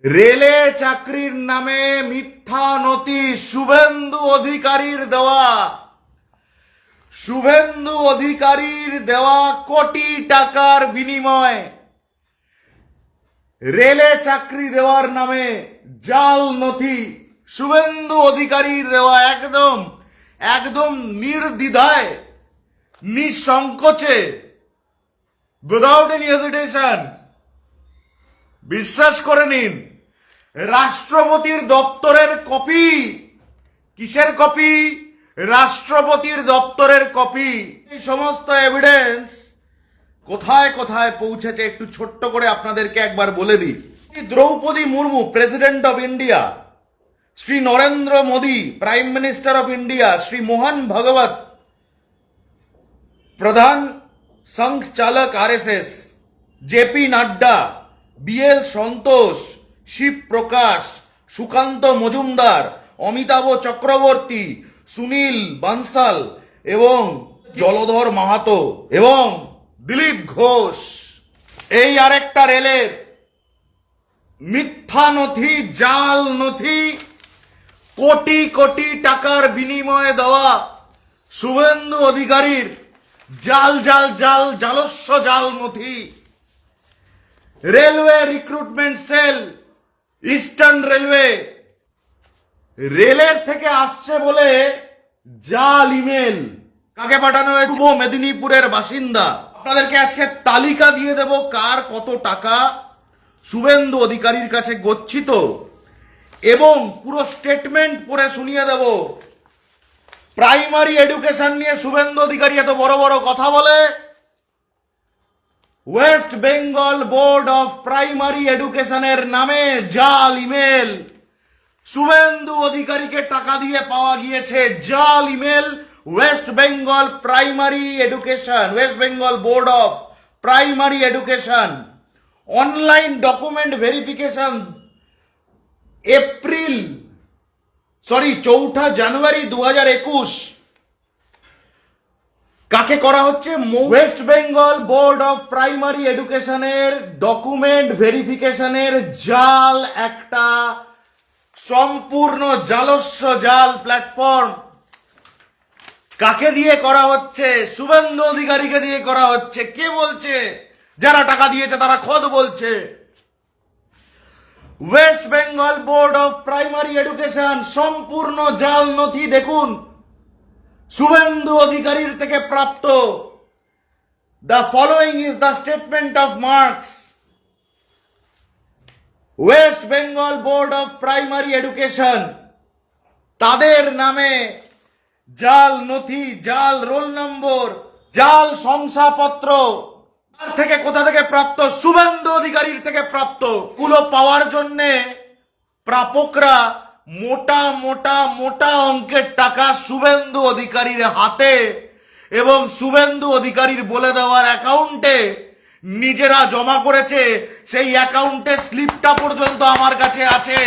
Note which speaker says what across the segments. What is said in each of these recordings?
Speaker 1: রেলে চাকরির নামে মিথ্যা নথি শুভেন্দু অধিকারীর দেওয়া, শুভেন্দু অধিকারীর দেওয়া কোটি টাকার বিনিময়ে রেলে চাকরি দেওয়ার নামে জাল নথি শুভেন্দু অধিকারীর দেওয়া একদম একদম নির্দ্বিধায় নিঃসংকোচে উইদাউট এনি হেজিটেশন বিশ্বাস করে নিন। রাষ্ট্রপতির দপ্তরের কপি, কিসের কপি? রাষ্ট্রপতির দপ্তরের কপি। এই সমস্ত এভিডেন্স কোথায় কোথায় পৌঁছেছে একটু ছোট্ট করে আপনাদেরকে একবার বলে দিই। Droupadi Murmu president of India, Shri Narendra Modi prime minister of India, Shri Mohan Bhagwat প্রধান সংঘ চালক আরএসএস, জেপি নাড্ডা, বিএল সন্তোষ, শিব প্রকাশ, সুকান্ত মজুমদার, অমিতাভ চক্রবর্তী, সুনীল বানসাল এবং জলধর মাহাতো এবং দিলীপ ঘোষ, এই আরেকটা রেলের মিথ্যা নথি, জাল নথি, কোটি কোটি টাকার বিনিময়ে দেওয়া শুভেন্দু অধিকারীর জাল জাল জাল জালস্য জাল নথি। Railway recruitment sell, eastern railway, রেলের থেকে আসছে বলে জাল ইমেল কাকে পাঠানো হয়েছে? পূর্ব মেদিনীপুরের বাসিন্দা। আপনাদেরকে আজকে তালিকা দিয়ে দেব কার কত টাকা শুভেন্দু অধিকারীর কাছে গচ্ছিত এবং পুরো স্টেটমেন্ট পড়ে শুনিয়ে দেব। প্রাইমারি এডুকেশন নিয়ে শুভেন্দু অধিকারী এত বড় বড় কথা বলে, West Bengal board of primary এডুকেশনের নামে জাল ইমেল, শুভেন্দু অধিকারীকে টাকা দিয়ে পাওয়া গিয়েছে জাল email. West Bengal primary education, West Bengal board of primary education online document verification চৌঠা জানুয়ারি 2021 কাকে করা হচ্ছে? West Bengal board of primary এডুকেশনের ডকুমেন্ট ভেরিফিকেশনের জাল একটা সম্পূর্ণ জালস্য জাল প্ল্যাটফর্ম কাকে দিয়ে করা হচ্ছে? শুভেন্দু অধিকারীকে দিয়ে করা হচ্ছে। কে বলছে? যারা টাকা দিয়েছে তারা খোদ বলছে। West Bengal board of primary education সম্পূর্ণ জাল নথি দেখুন, শুভেন্দু অধিকারীর থেকে প্রাপ্ত। The following is the statement of marks. West Bengal board of primary education, তাদের নামে জাল নথি, জাল রোল নম্বর, জাল শংসাপত্র থেকে কোথা থেকে প্রাপ্ত? শুভেন্দু অধিকারীর থেকে প্রাপ্ত। গুলো পাওয়ার জন্য প্রাপকরা মোটা মোটা মোটা অঙ্কের টাকা শুভেন্দু অধিকারীর হাতে এবং শুভেন্দু অধিকারীর বলে দেওয়ার অ্যাকাউন্টে নিজেরা জমা করেছে। সেই অ্যাকাউন্টের স্লিপটা পর্যন্ত আমার কাছে আছে।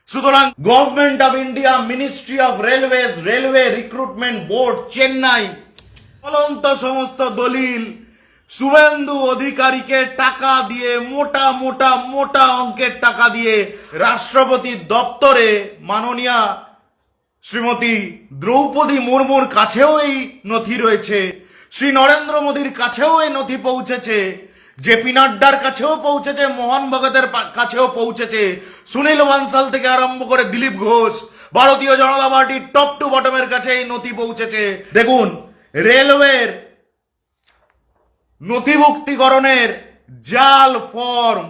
Speaker 1: সুতরাং government of India, ministry of railways, railway recruitment board, Chennai, চলন্ত সমস্ত দলিল শুভেন্দু অধিকারীকে টাকা দিয়ে মোটা মোটা মোটা অঙ্কের টাকা দিয়ে রাষ্ট্রপতির দপ্তরে মাননীয়া শ্রীমতী দ্রৌপদী মুর্মুর কাছেও এই নথি রয়েছে, শ্রী নরেন্দ্র মোদীর কাছেও এই নথি পৌঁছেছে, জেপি নাড্ডার কাছেও পৌঁছেছে, মোহন ভগতের কাছেও পৌঁছেছে, সুনীল বানসাল থেকে আরম্ভ করে দিলীপ ঘোষ, ভারতীয় জনতা পার্টির টপ টু বটমের কাছে এই নথি পৌঁছেছে। দেখুন, রেলওয়ের নথিভুক্তিকরণের জাল ফর্ম,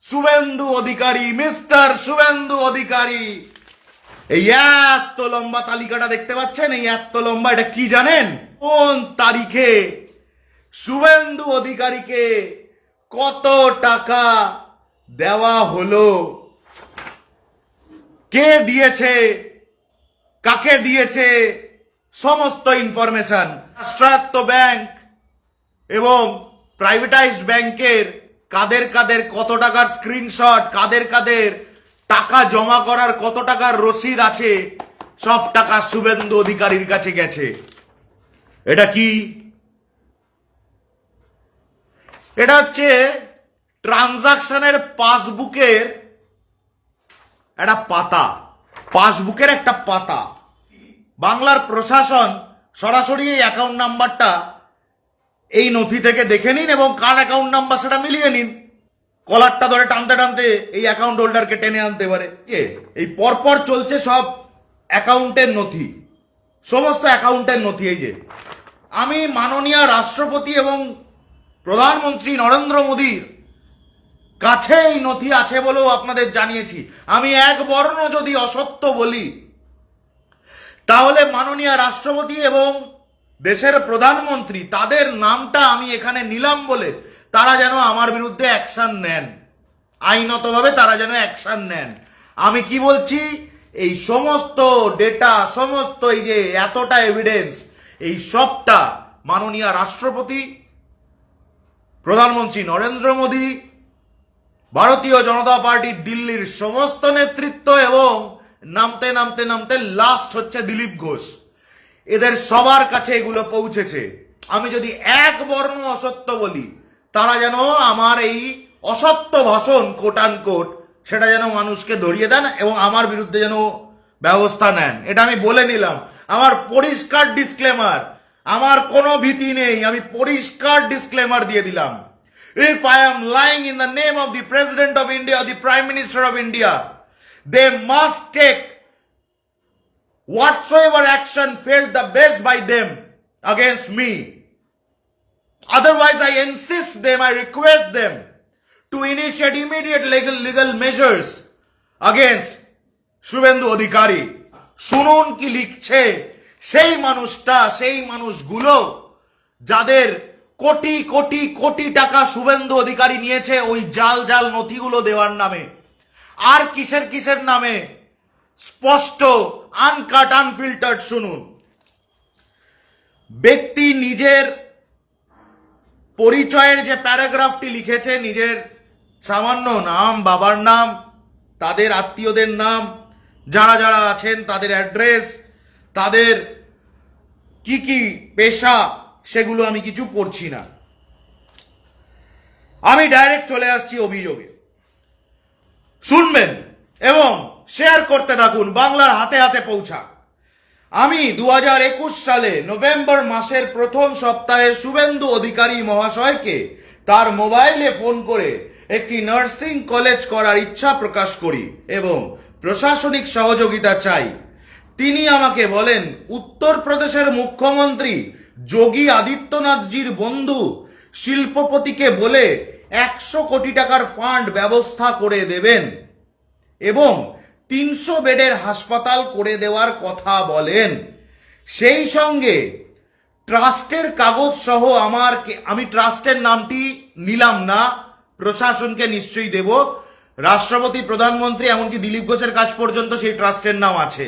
Speaker 1: শুভেন্দু অধিকারী, মিস্টার শুভেন্দু অধিকারী। এই এত লম্বা তালিকাটা দেখতে পাচ্ছেন, এই এত লম্বা, এটা কি জানেন? কোন তারিখে শুভেন্দু অধিকারীকে কত টাকা দেওয়া হলো, কে দিয়েছে, কাকে দিয়েছে, সমস্ত ইনফরমেশন। রাষ্ট্রায়ত্ত ব্যাংক এবং প্রাইভেটাইজড ব্যাংকের কাদের কাদের কত টাকার স্ক্রিনশট, কাদের কাদের টাকা জমা করার কত টাকার রসিদ আছে, সব টাকা শুভেন্দু অধিকারীর কাছে গেছে। এটা কি? এটা হচ্ছে ট্রানজাকশনের পাসবুকের একটা পাতা, পাসবুকের একটা পাতা। বাংলার প্রশাসন সরাসরি এই অ্যাকাউন্ট নাম্বারটা এই নথি থেকে দেখে নিন এবং কার অ্যাকাউন্ট নাম্বার সেটা মিলিয়ে নিন। কলারটা ধরে টানতে টানতে এই অ্যাকাউন্ট হোল্ডারকে টেনে আনতে পারে। এই পরপর চলছে সব অ্যাকাউন্টের নথি, সমস্ত অ্যাকাউন্টের নথি। এই যে আমি মাননীয় রাষ্ট্রপতি এবং প্রধানমন্ত্রী নরেন্দ্র মোদীর কাছে এই নথি আছে বলেও আপনাদের জানিয়েছি। আমি এক বর্ণ যদি অসত্য বলি তাহলে মাননীয় রাষ্ট্রপতি এবং দেশের প্রধানমন্ত্রী তাদের নামটা আমি এখানে নিলাম বলে তারা যেন আমার বিরুদ্ধে অ্যাকশন নেন, আইনতভাবে তারা যেন অ্যাকশন নেন। আমি কি বলছি, এই সমস্ত ডেটা, সমস্ত এই যে এতটা এভিডেন্স, এই সবটা মাননীয় রাষ্ট্রপতি, প্রধানমন্ত্রী নরেন্দ্র মোদী, ভারতীয় জনতা পার্টির দিল্লির সমস্ত নেতৃত্ব এবং নামতে নামতে নামতে লাস্ট হচ্ছে দিলীপ ঘোষ, এদের সবার কাছে এগুলো পৌঁছেছে। আমি যদি এক বর্ণ অসত্য বলি তারা যেন আমার এই অসত্য ভাষণ কোট অ্যান্ড কোট সেটা যেন মানুষকে ধরিয়ে দেন এবং আমার বিরুদ্ধে যেন ব্যবস্থা নেন। এটা আমি বলে নিলাম, আমার পরিষ্কার ডিসক্লেমার, আমার কোনো ভীতি নেই, আমি পরিষ্কার ডিসক্লেমার দিয়ে দিলাম। If I am lying in the name of the President of India or the Prime Minister of India, they must take whatsoever action felt the best by them against me. Otherwise, I insist them, I request them to initiate immediate legal measures against Suvendu Adhikari. শুনুন কি লিখছে সেই মানুষটা, সেই মানুষগুলো যাদের কোটি কোটি কোটি টাকা শুভেন্দু অধিকারী নিয়েছে ওই জাল জাল নথিগুলো দেওয়ার নামে। আর কিসের কিসের নামে, স্পষ্ট, আনকাট, আনফিল্টার্ড শুনুন। ব্যক্তি নিজের পরিচয়ের যে প্যারাগ্রাফটি লিখেছে, নিজের সামান্য নাম, বাবার নাম, তাদের আত্মীয়দের নাম, যারা যারা আছেন তাদের অ্যাড্রেস, তাদের কি কি পেশা, সেগুলো আমি কিছু পড়ছি না, আমি ডাইরেক্ট চলে আসছি অভিযোগে। শুনবেন এবং শেয়ার করতে থাকুন, বাংলার হাতে হাতে পৌঁছাক। আমি 2021 সালে নভেম্বর মাসের প্রথম সপ্তাহে শুভেন্দু অধিকারী মহাশয়কে তার মোবাইলে ফোন করে একটি নার্সিং কলেজ করার ইচ্ছা প্রকাশ করি এবং প্রশাসনিক সহযোগিতা চাই। তিনি আমাকে বলেন, উত্তরপ্রদেশের মুখ্যমন্ত্রী যোগী আদিত্যনাথজির বন্ধু শিল্পপতিকে বলে 100 কোটি টাকার ফান্ড ব্যবস্থা করে দেবেন এবং 300 বেডের হাসপাতাল করে দেওয়ার কথা বলেন। সেই সঙ্গে ট্রাস্টের কাগজ সহ আমি ট্রাস্টের নামটি নিলাম না, প্রশাসনকে নিশ্চয়ই দেব। রাষ্ট্রপতি, প্রধানমন্ত্রী, এমনকি দিলীপ ঘোষের কাছ পর্যন্ত সেই ট্রাস্টের নাম আছে,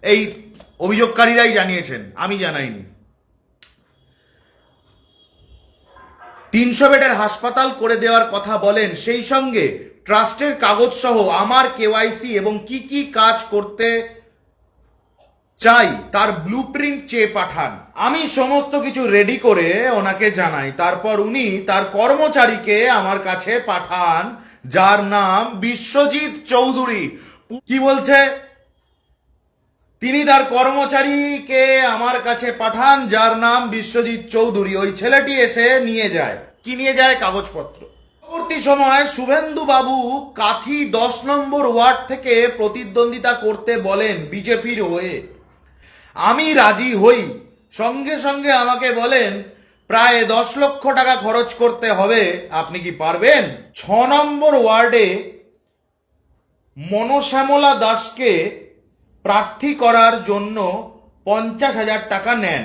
Speaker 1: এই অভিযোগকারীরাই জানিয়েছেন, আমি জানাইনি। 300 বেডের হাসপাতাল করে দেওয়ার কথা বলেন, সেই সঙ্গে ট্রাস্টের কাগজ সহ আমার কেওয়াইসি এবং কি কি কাজ করতে চাই তার ব্লুপ্রিন্ট চেয়ে পাঠান। আমি সমস্ত কিছু রেডি করে ওনাকে জানাই। তারপর উনি তার কর্মচারীকে আমার কাছে পাঠান, যার নাম বিশ্বজিৎ চৌধুরী। কি বলছে? তিনি তার কর্মচারীকে আমার কাছে পাঠান, যার নাম বিশ্বজিৎ চৌধুরী। ওই ছেলেটি এসে নিয়ে যায়। কি নিয়ে যায়? কাগজপত্র। পরবর্তী সময় শুভেন্দু বাবু কাথি 10 নম্বর ওয়ার্ড থেকে প্রতিদ্বন্দ্বিতা করতে বলেন বিজেপির হয়ে। আমি রাজি হই। সঙ্গে সঙ্গে আমাকে বলেন, প্রায় 10 লক্ষ টাকা খরচ করতে হবে, আপনি কি পারবেন? 6 নম্বর ওয়ার্ডে মনশ্যামলা দাসকে প্রার্থী করার জন্য 50,000 টাকা নেন।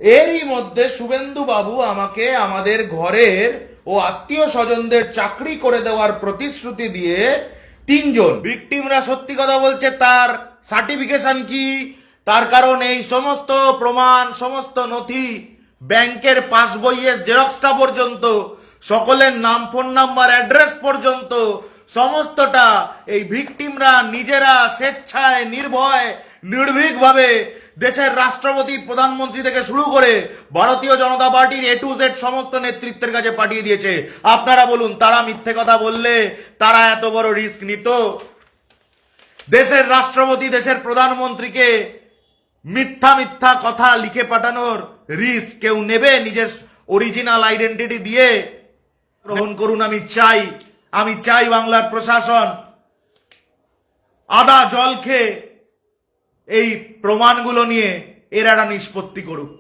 Speaker 1: এরই মধ্যে শুভেন্দু বাবু আমাকে আমাদের ঘরের ও আত্মীয় স্বজনদের চাকরি করে দেওয়ার প্রতিশ্রুতি দিয়ে 3 জন ভিকটিমরা সত্যি কথা বলছে, তার সার্টিফিকেশন কি, তার কারণ এই সমস্ত প্রমাণ, সমস্ত নথি, ব্যাংকের পাসবইয়ের জেরক্সটা পর্যন্ত, সকলের নাম, ফোন নাম্বার, অ্যাড্রেস পর্যন্ত সমস্তটা এই ভিকটিমরা নিজেরা স্বেচ্ছায়, নির্ভয়, নির্ভীকভাবে দেশের রাষ্ট্রপতি, প্রধানমন্ত্রী থেকে শুরু করে ভারতীয় জনতা পার্টির A to Z সমস্ত নেতৃত্বের কাছে পাঠিয়ে দিয়েছে। আপনারা বলুন, তারা মিথ্যে কথা বললে তারা এত বড় রিস্ক নিত? দেশের রাষ্ট্রপতি দেশের প্রধানমন্ত্রীকে মিথ্যা মিথ্যা কথা লিখে পাঠানোর রিস্ক কেউ নেবে? নিজের অরিজিনাল আইডেন্টিটি দিয়ে গ্রহণ করুন। আমি চাই বাংলার প্রশাসন আদা জল খেয়ে এই প্রমাণগুলো নিয়ে এর একটা নিষ্পত্তি করুক।